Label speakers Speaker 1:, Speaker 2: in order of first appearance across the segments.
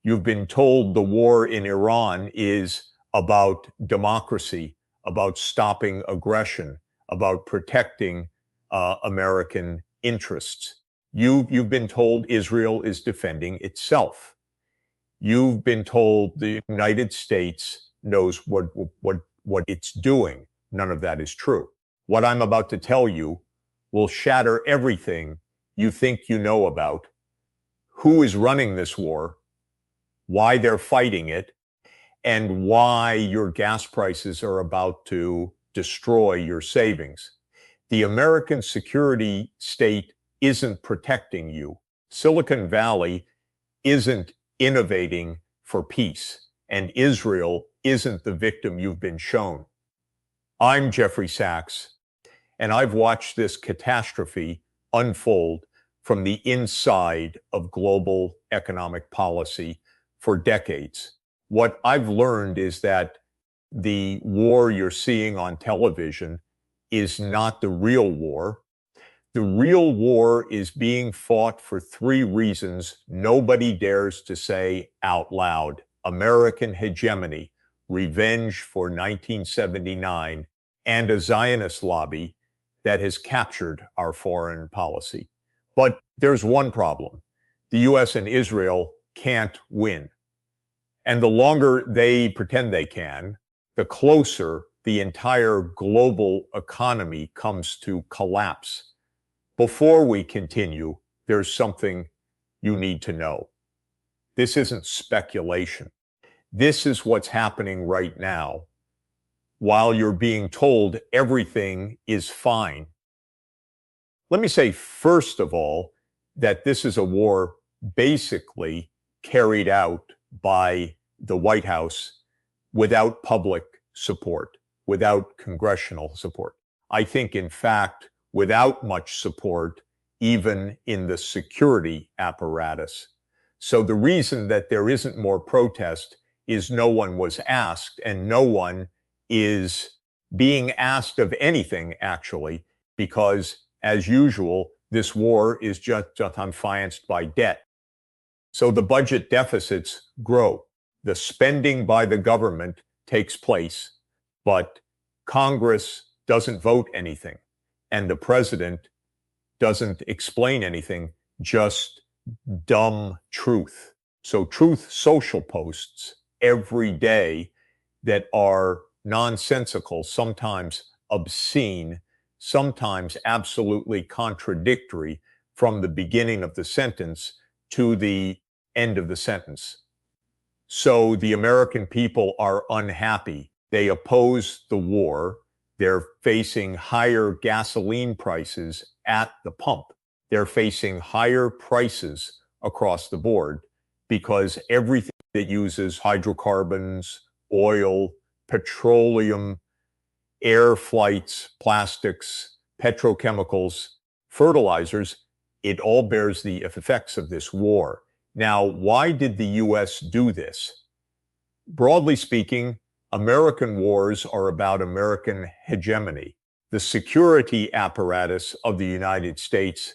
Speaker 1: You've been told the war in Iran is about democracy, about stopping aggression, about protecting American interests. You've been told Israel is defending itself. You've been told the United States knows what it's doing. None of that is true. What I'm about to tell you will shatter everything you think you know about who is running this war, why they're fighting it, and why your gas prices are about to destroy your savings. The American security state isn't protecting you. Silicon Valley isn't innovating for peace, and Israel isn't the victim you've been shown. I'm Jeffrey Sachs, and I've watched this catastrophe unfold from the inside of global economic policy for decades. What I've learned is that the war you're seeing on television is not the real war. The real war is being fought for three reasons nobody dares to say out loud: American hegemony, revenge for 1979, and a Zionist lobby that has captured our foreign policy. But there's one problem. The US and Israel can't win. And the longer they pretend they can, the closer the entire global economy comes to collapse. Before we continue, there's something you need to know. This isn't speculation. This is what's happening right now while you're being told everything is fine. Let me say, first of all, that this is a war basically carried out by the White House without public support, without congressional support. I think, in fact, without much support, even in the security apparatus. So the reason that there isn't more protest is no one was asked, and no one is being asked of anything, actually, because, as usual, this war is just financed by debt. So the budget deficits grow. The spending by the government takes place, but Congress doesn't vote anything, and the president doesn't explain anything, just dumb truth. So truth social posts every day that are nonsensical, sometimes obscene, sometimes absolutely contradictory from the beginning of the sentence to the end of the sentence. So the American people are unhappy. They oppose the war. They're facing higher gasoline prices at the pump. They're facing higher prices across the board because everything that uses hydrocarbons, oil, petroleum, air flights, plastics, petrochemicals, fertilizers, it all bears the effects of this war. Now, why did the US do this? Broadly speaking, American wars are about American hegemony. The security apparatus of the United States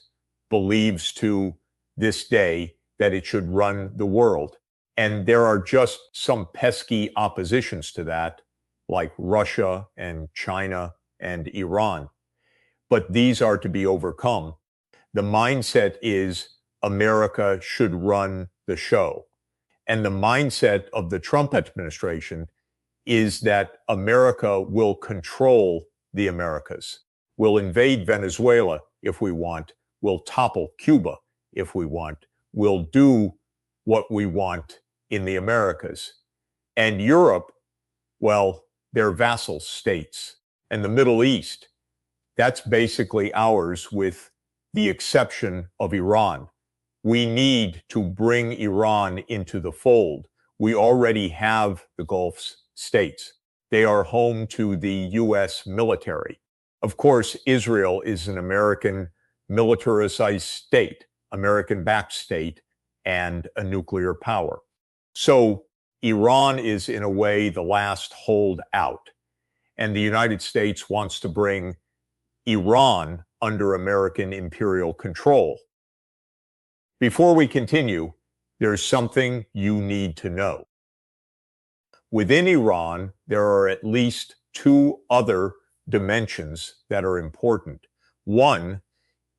Speaker 1: believes to this day that it should run the world. And there are just some pesky oppositions to that, like Russia and China and Iran. But these are to be overcome. The mindset is America should run the show. And the mindset of the Trump administration is that America will control the Americas. We'll invade Venezuela if we want. We'll topple Cuba if we want. We'll do what we want in the Americas. And Europe, well, they're vassal states. And the Middle East, that's basically ours with the exception of Iran. We need to bring Iran into the fold. We already have the Gulf states. They are home to the US military. Of course, Israel is an American militarized state, American-backed state, and a nuclear power. So Iran is, in a way, the last holdout. And the United States wants to bring Iran under American imperial control. Before we continue, There's something you need to know. Within Iran, there are at least two other dimensions that are important. One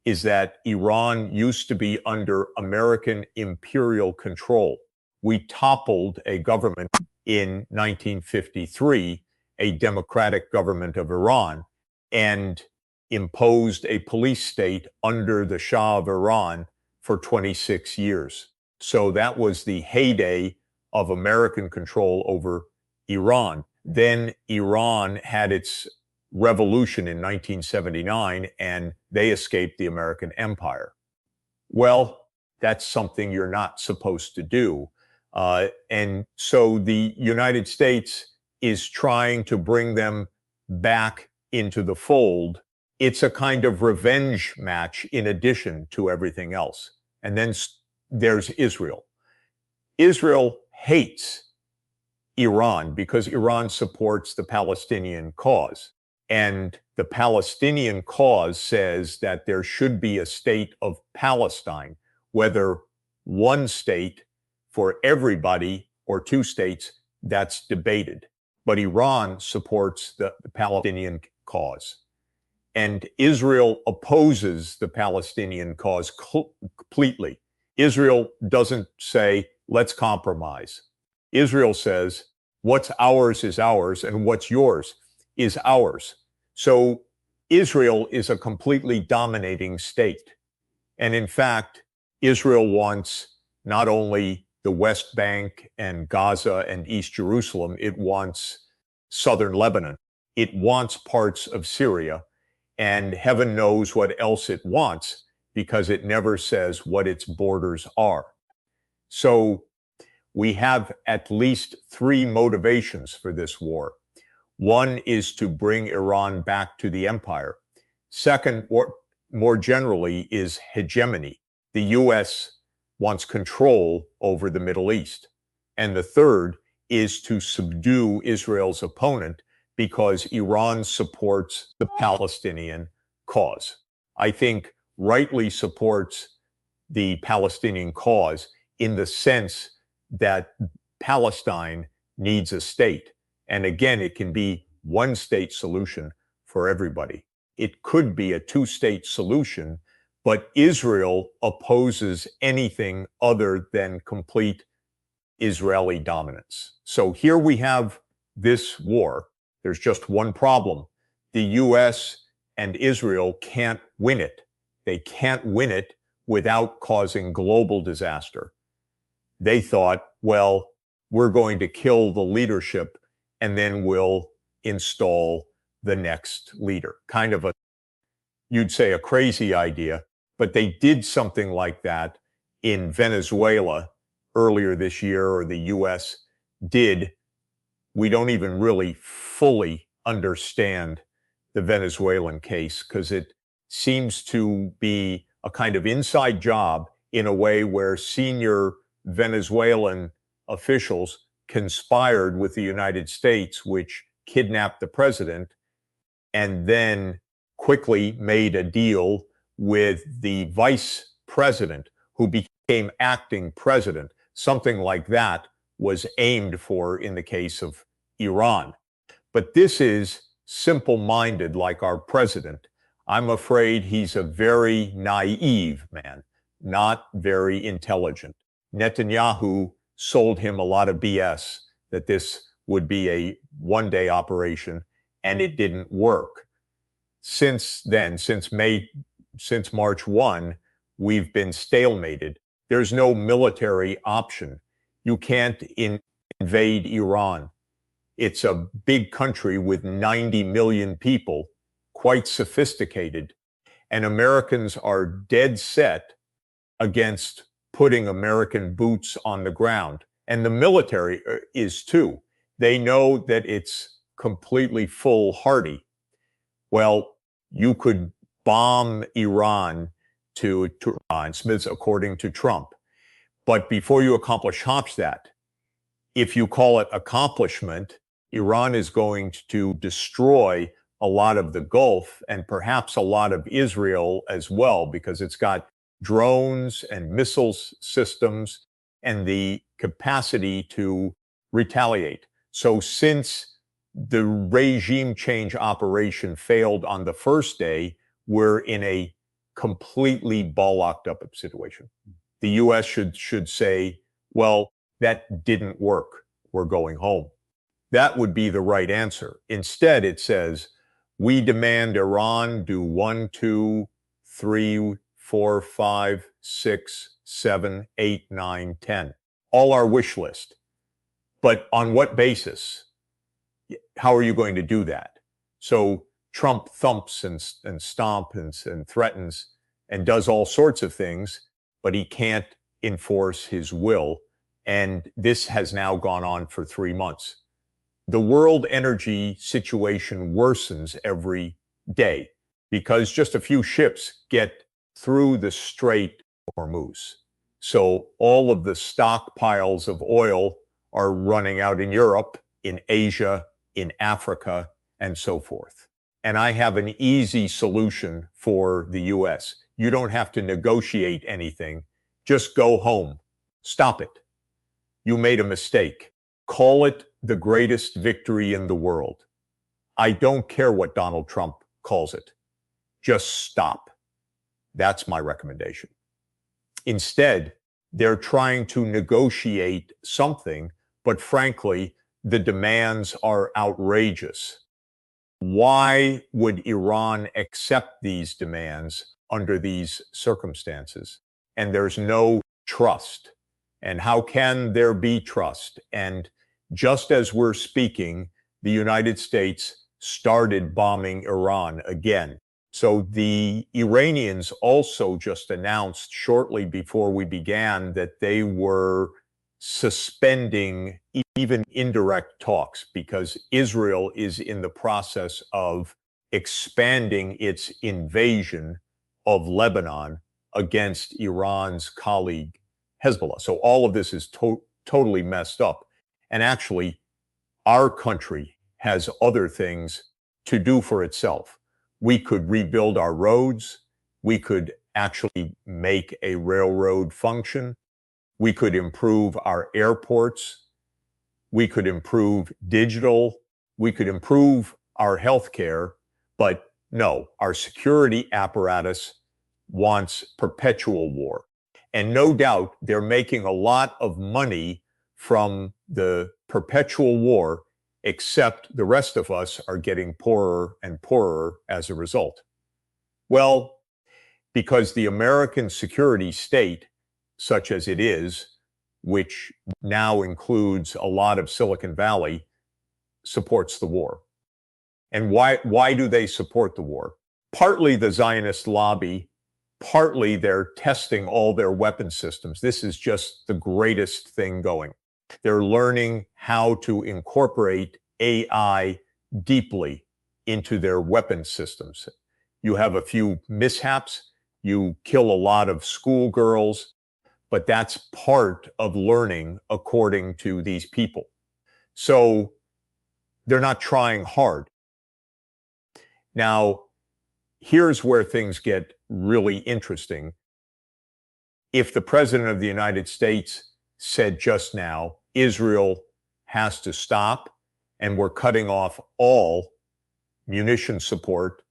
Speaker 1: is that Iran used to be under American imperial control. We toppled a government in 1953, a democratic government of Iran, and imposed a police state under the Shah of Iran for 26 years. So that was the heyday of American control over Iran. Then Iran had its revolution in 1979 and they escaped the American empire. Well, that's something you're not supposed to do. And so the United States is trying to bring them back into the fold. It's a kind of revenge match in addition to everything else. And then there's Israel. Israel hates Iran because Iran supports the Palestinian cause. And the Palestinian cause says that there should be a state of Palestine, whether one state for everybody or two states, that's debated. But Iran supports the Palestinian cause. And Israel opposes the Palestinian cause completely. Israel doesn't say, let's compromise. Israel says, what's ours is ours, and what's yours is ours. So Israel is a completely dominating state. And in fact, Israel wants not only the West Bank and Gaza and East Jerusalem, it wants southern Lebanon. It wants parts of Syria, and heaven knows what else it wants because it never says what its borders are. So we have at least three motivations for this war. One is to bring Iran back to the empire. Second, or more generally, is hegemony. The U.S. wants control over the Middle East. And the third is to subdue Israel's opponent because Iran supports the Palestinian cause. I think rightly supports the Palestinian cause in the sense that Palestine needs a state. And again, it can be one state solution for everybody. It could be a two-state solution, but Israel opposes anything other than complete Israeli dominance. So here we have this war. There's just one problem. The US and Israel can't win it. They can't win it without causing global disaster. They thought, well, we're going to kill the leadership and then we'll install the next leader. Kind of you'd say a crazy idea, but they did something like that in Venezuela earlier this year, or the US did. We don't even really fully understand the Venezuelan case because it seems to be a kind of inside job in a way where senior Venezuelan officials conspired with the United States, which kidnapped the president and then quickly made a deal with the vice president who became acting president. Something like that was aimed for in the case of Iran. But this is simple-minded like our president. I'm afraid he's a very naive man, not very intelligent. Netanyahu sold him a lot of BS that this would be a one-day operation, and it didn't work. Since then, since March 1, we've been stalemated. There's no military option. You can't invade Iran. It's a big country with 90 million people, quite sophisticated, and Americans are dead set against putting American boots on the ground. And the military is too. They know that it's completely foolhardy. Well, you could bomb Iran to Smiths, according to Trump. But before you accomplish that, if you call it accomplishment, Iran is going to destroy a lot of the Gulf and perhaps a lot of Israel as well, because it's got drones and missiles systems and the capacity to retaliate. So since the regime change operation failed on the first day, we're in a completely ball locked up situation. The US should say, well, that didn't work. We're going home. That would be the right answer. Instead, it says, we demand Iran do 1, 2, 3, 4, 5, 6, 7, 8, 9, 10. All our wish list. But on what basis? How are you going to do that? So Trump thumps and stomps and threatens and does all sorts of things, but he can't enforce his will. And this has now gone on for 3 months. The world energy situation worsens every day because just a few ships get through the Strait of Hormuz. So all of the stockpiles of oil are running out in Europe, in Asia, in Africa, and so forth. And I have an easy solution for the US. You don't have to negotiate anything. Just go home. Stop it. You made a mistake. Call it the greatest victory in the world. I don't care what Donald Trump calls it. Just stop. That's my recommendation. Instead, they're trying to negotiate something, but frankly, the demands are outrageous. Why would Iran accept these demands under these circumstances? And there's no trust. And how can there be trust? And just as we're speaking, the United States started bombing Iran again. So the Iranians also just announced shortly before we began that they were suspending even indirect talks because Israel is in the process of expanding its invasion of Lebanon against Iran's colleague Hezbollah. So all of this is totally messed up. And actually, our country has other things to do for itself. We could rebuild our roads. We could actually make a railroad function. We could improve our airports. We could improve digital. We could improve our healthcare. But no, our security apparatus wants perpetual war. And no doubt they're making a lot of money from the perpetual war, except the rest of us are getting poorer and poorer as a result. Well, because the American security state, such as it is, which now includes a lot of Silicon Valley, supports the war. And why do they support the war? Partly the Zionist lobby, partly they're testing all their weapon systems. This is just the greatest thing going. They're learning how to incorporate AI deeply into their weapon systems. You have a few mishaps, you kill a lot of schoolgirls, but that's part of learning according to these people. So they're not trying hard. Now, here's where things get really interesting. If the President of the United States said just now, Israel has to stop, and we're cutting off all munition support,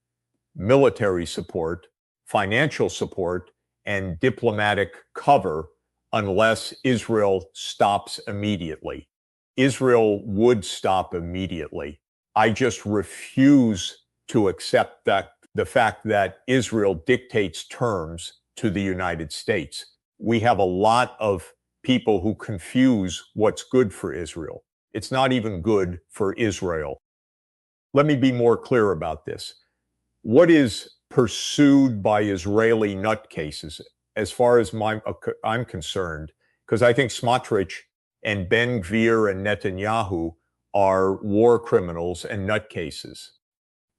Speaker 1: military support, financial support, and diplomatic cover unless Israel stops immediately. Israel would stop immediately. I just refuse to accept that the fact that Israel dictates terms to the United States. We have a lot of people who confuse what's good for Israel. It's not even good for Israel. Let me be more clear about this. What is pursued by Israeli nutcases, as far as I'm concerned, because I think Smotrich and Ben Gvir and Netanyahu are war criminals and nutcases.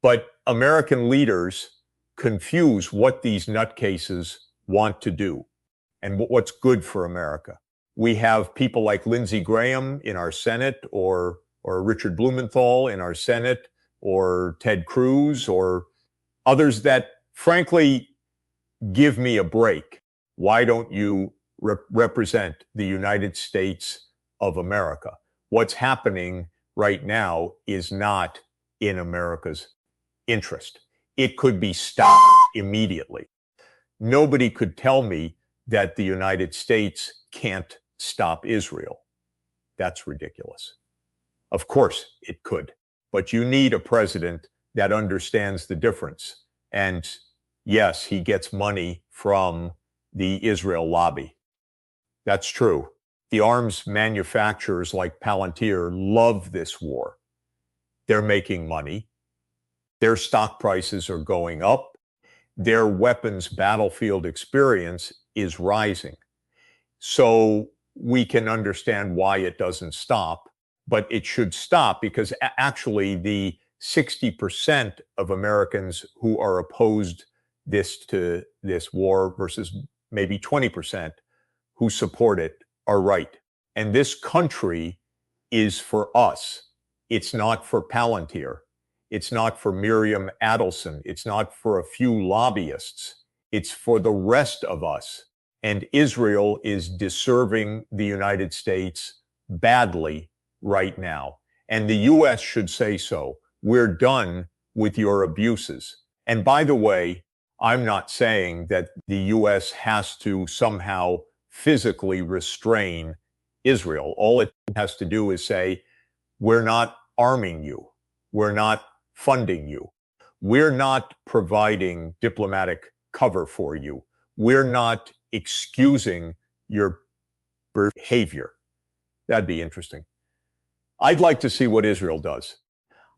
Speaker 1: But American leaders confuse what these nutcases want to do and what's good for America. We have people like Lindsey Graham in our Senate, or Richard Blumenthal in our Senate, or Ted Cruz, or others that, frankly, give me a break. Why don't you represent the United States of America. What's happening right now is not in America's interest. It could be stopped immediately. Nobody could tell me that the United States can't stop Israel. That's ridiculous. Of course it could, but you need a president that understands the difference. And yes, he gets money from the Israel lobby. That's true. The arms manufacturers like Palantir love this war. They're making money. Their stock prices are going up. Their weapons battlefield experience is rising. So we can understand why it doesn't stop, but it should stop because actually the 60% of Americans who are opposed to this war versus maybe 20% who support it are right. And this country is for us. It's not for Palantir. It's not for Miriam Adelson. It's not for a few lobbyists. It's for the rest of us. And Israel is deserving the United States badly right now. And the U.S. should say so. We're done with your abuses. And by the way, I'm not saying that the U.S. has to somehow physically restrain Israel. All it has to do is say, we're not arming you. We're not funding you. We're not providing diplomatic cover for you. We're not excusing your behavior. That'd be interesting. I'd like to see what Israel does.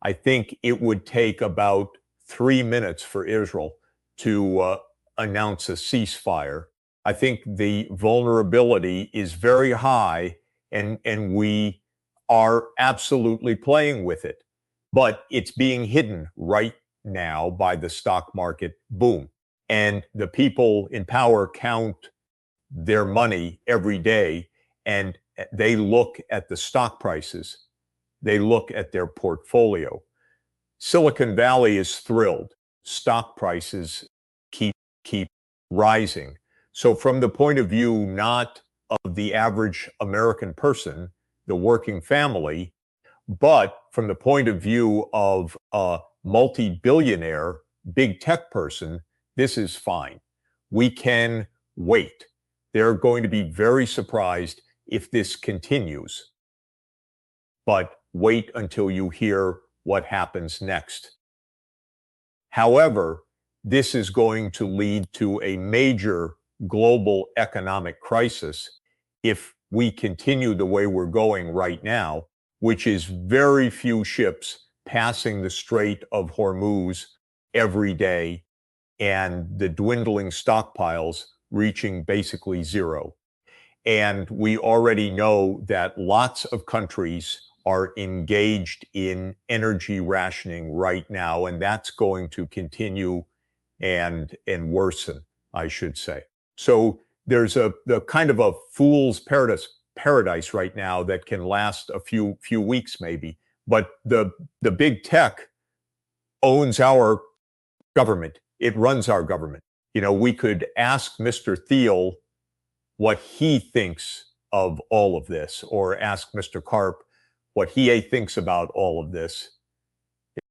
Speaker 1: I think it would take about 3 minutes for Israel to announce a ceasefire. I think the vulnerability is very high, and we are absolutely playing with it. But it's being hidden right now by the stock market boom. And the people in power count their money every day, and they look at the stock prices. They look at their portfolio. Silicon Valley is thrilled. Stock prices keep rising. So from the point of view not of the average American person, the working family, but from the point of view of a multi-billionaire big tech person, this is fine. We can wait. They're going to be very surprised if this continues. But wait until you hear what happens next. However, this is going to lead to a major global economic crisis if we continue the way we're going right now, which is very few ships passing the Strait of Hormuz every day and the dwindling stockpiles reaching basically zero. And we already know that lots of countries are engaged in energy rationing right now, and that's going to continue and worsen, I should say. So there's the kind of a fool's paradise right now that can last a few weeks maybe. But the big tech owns our government. It runs our government. You know, we could ask Mr. Thiel what he thinks of all of this, or ask Mr. Karp what he thinks about all of this.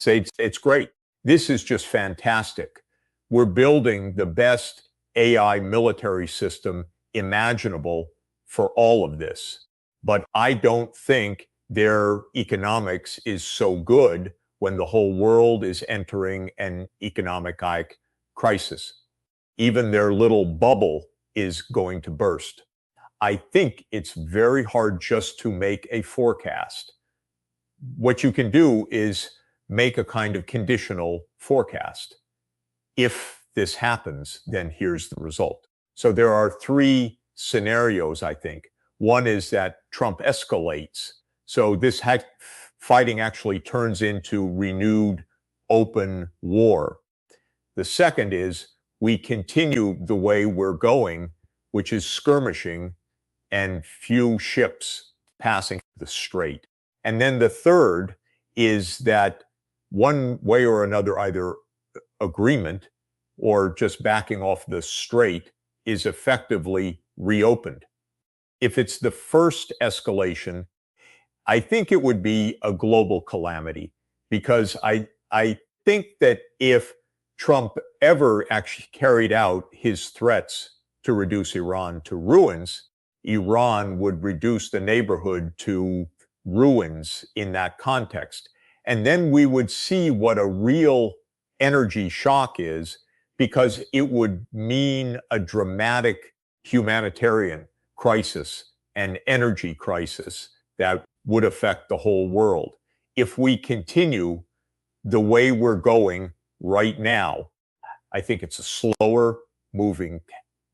Speaker 1: It's great. This is just fantastic. We're building the best AI military system imaginable for all of this. But I don't think their economics is so good when the whole world is entering an economic crisis. Even their little bubble is going to burst. I think it's very hard just to make a forecast. What you can do is make a kind of conditional forecast. If this happens, then here's the result. So there are 3 scenarios, I think. One is that Trump escalates. So this fighting actually turns into renewed open war. The second is we continue the way we're going, which is skirmishing and few ships passing the strait. And then the third is that one way or another, either agreement or just backing off the strait is effectively reopened. If it's the first escalation, I think it would be a global calamity, because I think that if Trump ever actually carried out his threats to reduce Iran to ruins, Iran would reduce the neighborhood to ruins in that context. And then we would see what a real energy shock is, because it would mean a dramatic humanitarian crisis and energy crisis that would affect the whole world. If we continue the way we're going right now, I think it's a slower moving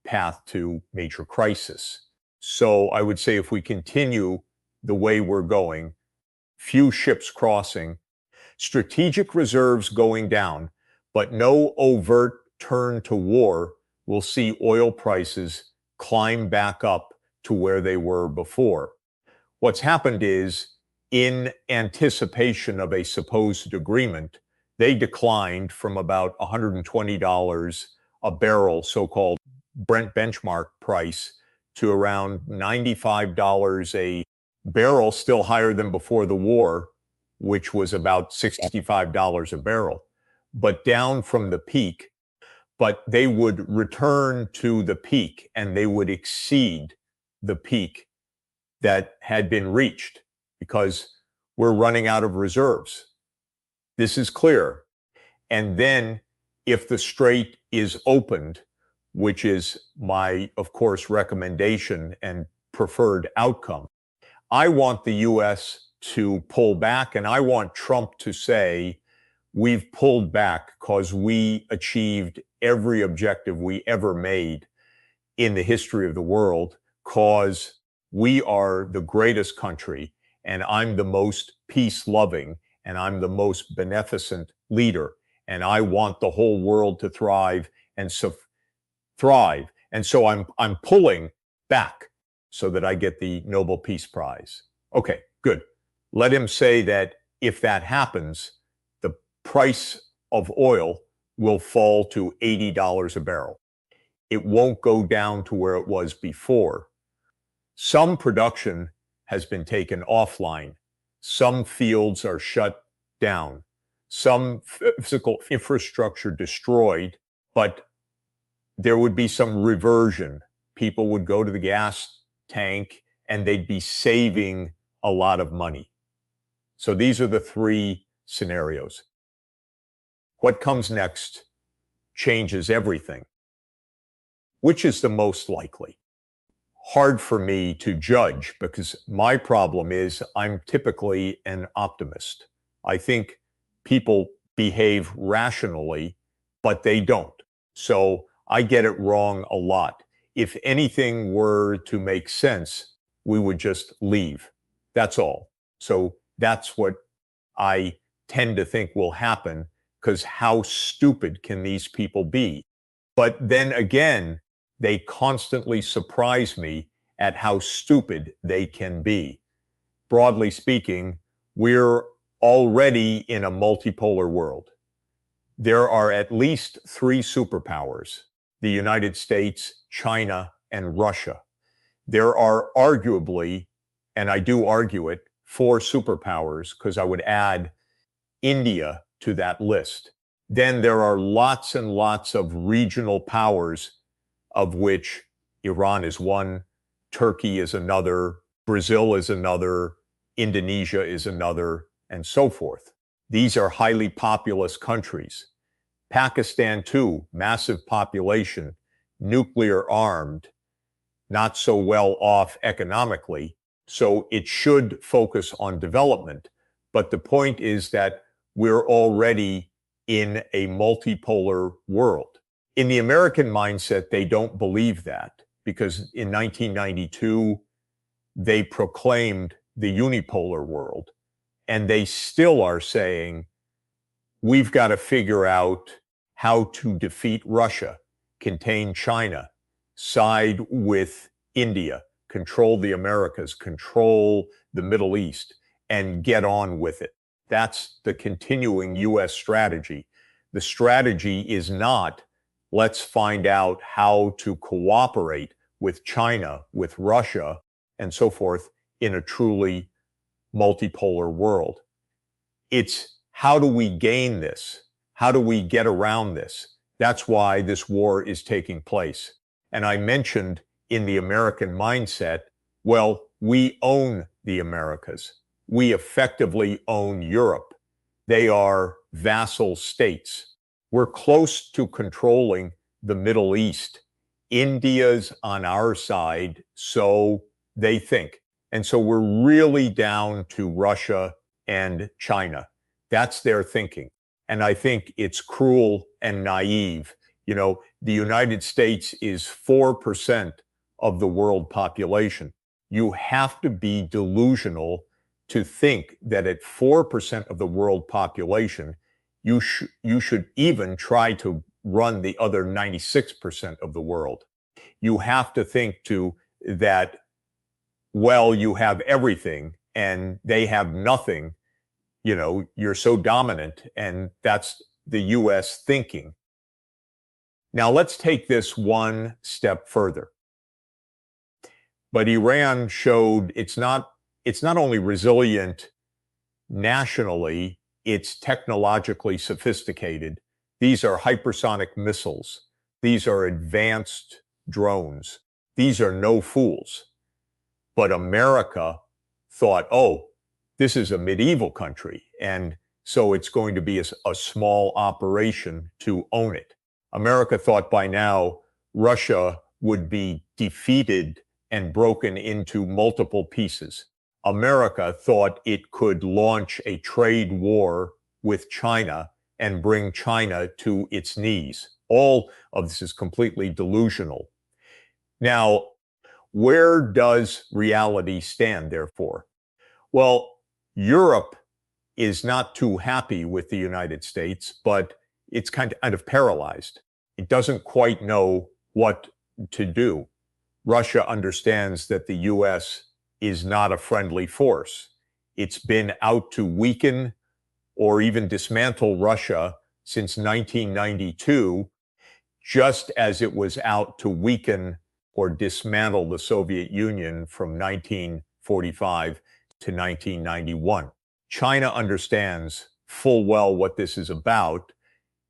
Speaker 1: path to major crisis. So I would say if we continue the way we're going, few ships crossing, strategic reserves going down, but no overt turn to war, we'll see oil prices climb back up to where they were before. What's happened is, in anticipation of a supposed agreement, they declined from about $120 a barrel, so-called Brent benchmark price, to around $95 a barrel, still higher than before the war, which was about $65 a barrel, but down from the peak. But they would return to the peak, and they would exceed the peak that had been reached, because we're running out of reserves. This is clear. And then if the strait is opened, which is my, of course, recommendation and preferred outcome, I want the US to pull back, and I want Trump to say, we've pulled back because we achieved every objective we ever made in the history of the world, because we are the greatest country, and I'm the most peace-loving, and I'm the most beneficent leader, and I want the whole world to thrive and thrive. And so I'm pulling back so that I get the Nobel Peace Prize. Okay, good. Let him say that if that happens, the price of oil will fall to $80 a barrel. It won't go down to where it was before. Some production has been taken offline. Some fields are shut down. Some physical infrastructure destroyed, but there would be some reversion. People would go to the gas tank and they'd be saving a lot of money. So these are the three scenarios. What comes next changes everything. Which is the most likely? Hard for me to judge, because my problem is I'm typically an optimist. I think people behave rationally, but they don't. So I get it wrong a lot. If anything were to make sense, we would just leave. That's all. So that's what I tend to think will happen, because how stupid can these people be? But then again, they constantly surprise me at how stupid they can be. Broadly speaking, we're already in a multipolar world. There are at least three superpowers: the United States, China, and Russia. There are arguably, and I do argue it, four superpowers, because I would add India to that list. Then there are lots and lots of regional powers, of which Iran is one, Turkey is another, Brazil is another, Indonesia is another, and so forth. These are highly populous countries. Pakistan, too, massive population, nuclear armed, not so well off economically, so it should focus on development. But the point is that we're already in a multipolar world. In the American mindset, they don't believe that, because in 1992, they proclaimed the unipolar world. And they still are saying, we've got to figure out how to defeat Russia, contain China, side with India, control the Americas, control the Middle East, and get on with it. That's the continuing US strategy. The strategy is not, let's find out how to cooperate with China, with Russia, and so forth in a truly multipolar world. It's how do we gain this? How do we get around this? That's why this war is taking place. And I mentioned in the American mindset, well, we own the Americas. We effectively own Europe. They are vassal states. We're close to controlling the Middle East. India's on our side, so they think. And so we're really down to Russia and China. That's their thinking. And I think it's cruel and naive. You know, the United States is 4% of the world population. You have to be delusional to think that at 4% of the world population, you should even try to run the other 96% of the world. You have to think that, well, you have everything and they have nothing. You know, you're so dominant, and that's the US thinking. Now let's take this one step further. But Iran showed it's not only resilient nationally, it's technologically sophisticated. These are hypersonic missiles. These are advanced drones. These are no fools. But America thought, oh, this is a medieval country, and so it's going to be a small operation to own it. America thought by now Russia would be defeated and broken into multiple pieces. America thought it could launch a trade war with China and bring China to its knees. All of this is completely delusional. Now, where does reality stand, therefore? Well, Europe is not too happy with the United States, but it's kind of paralyzed. It doesn't quite know what to do. Russia understands that the US is not a friendly force. It's been out to weaken or even dismantle Russia since 1992, just as it was out to weaken or dismantle the Soviet Union from 1945 to 1991. China understands full well what this is about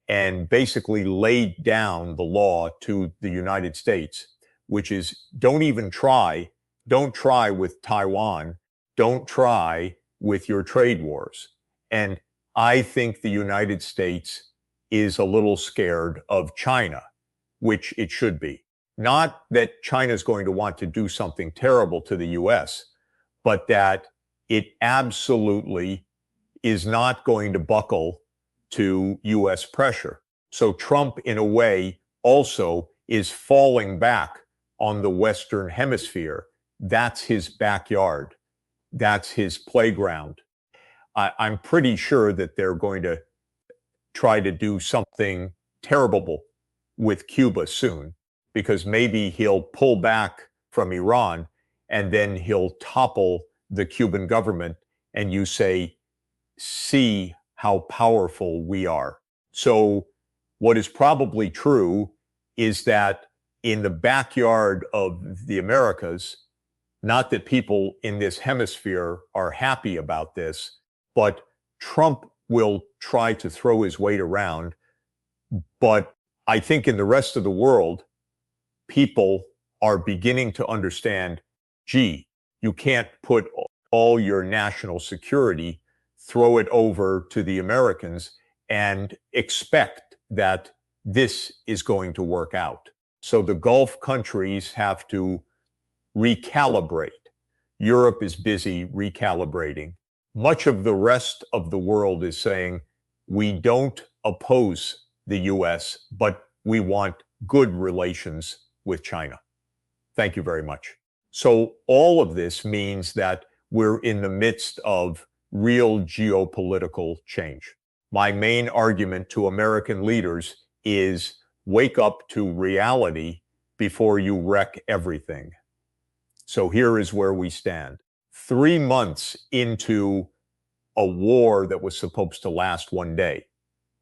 Speaker 1: and basically laid down the law to the United States, which is don't try with Taiwan, don't try with your trade wars. And I think the United States is a little scared of China, which it should be. Not that China is going to want to do something terrible to the US, but that it absolutely is not going to buckle to US pressure. So Trump, in a way, also is falling back on the Western Hemisphere. That's his backyard. That's his playground. I'm pretty sure that they're going to try to do something terrible with Cuba soon, because maybe he'll pull back from Iran and then he'll topple the Cuban government and you say, see how powerful we are. So what is probably true is that in the backyard of the Americas, not that people in this hemisphere are happy about this, but Trump will try to throw his weight around. But I think in the rest of the world, people are beginning to understand, gee, you can't put all your national security, throw it over to the Americans and expect that this is going to work out. So the Gulf countries have to recalibrate. Europe is busy recalibrating. Much of the rest of the world is saying, we don't oppose the US, but we want good relations with China. Thank you very much. So all of this means that we're in the midst of real geopolitical change. My main argument to American leaders is wake up to reality before you wreck everything. So here is where we stand. 3 months into a war that was supposed to last one day,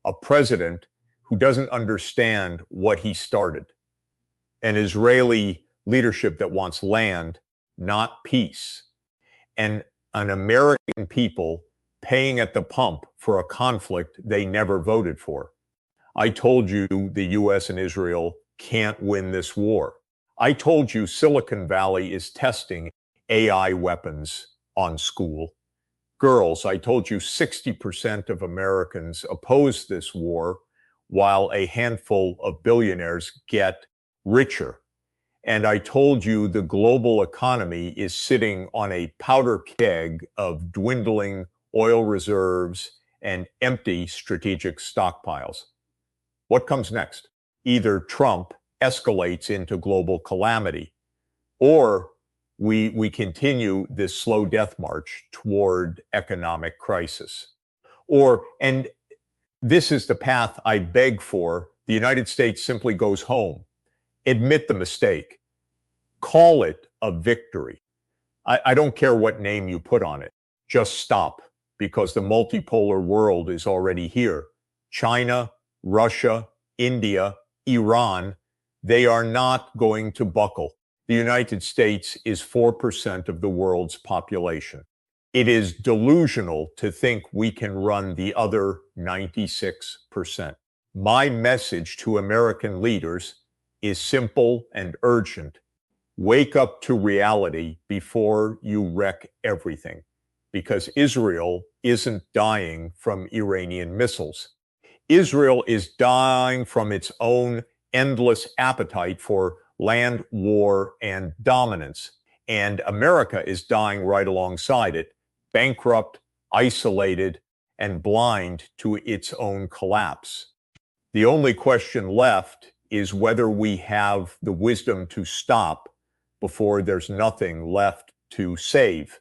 Speaker 1: a president who doesn't understand what he started, an Israeli leadership that wants land, not peace, and an American people paying at the pump for a conflict they never voted for. I told you the US and Israel can't win this war. I told you Silicon Valley is testing AI weapons on school. Girls, I told you 60% of Americans oppose this war, while a handful of billionaires get richer. And I told you the global economy is sitting on a powder keg of dwindling oil reserves and empty strategic stockpiles. What comes next? Either Trump escalates into global calamity, or we continue this slow death march toward economic crisis. And this is the path I beg for. The United States simply goes home. Admit the mistake. Call it a victory. I don't care what name you put on it. Just stop, because the multipolar world is already here. China, Russia, India, Iran, they are not going to buckle. The United States is 4% of the world's population. It is delusional to think we can run the other 96%. My message to American leaders is simple and urgent. Wake up to reality before you wreck everything, because Israel isn't dying from Iranian missiles. Israel is dying from its own endless appetite for land war and dominance. And America is dying right alongside it, bankrupt, isolated, and blind to its own collapse. The only question left is whether we have the wisdom to stop before there's nothing left to save.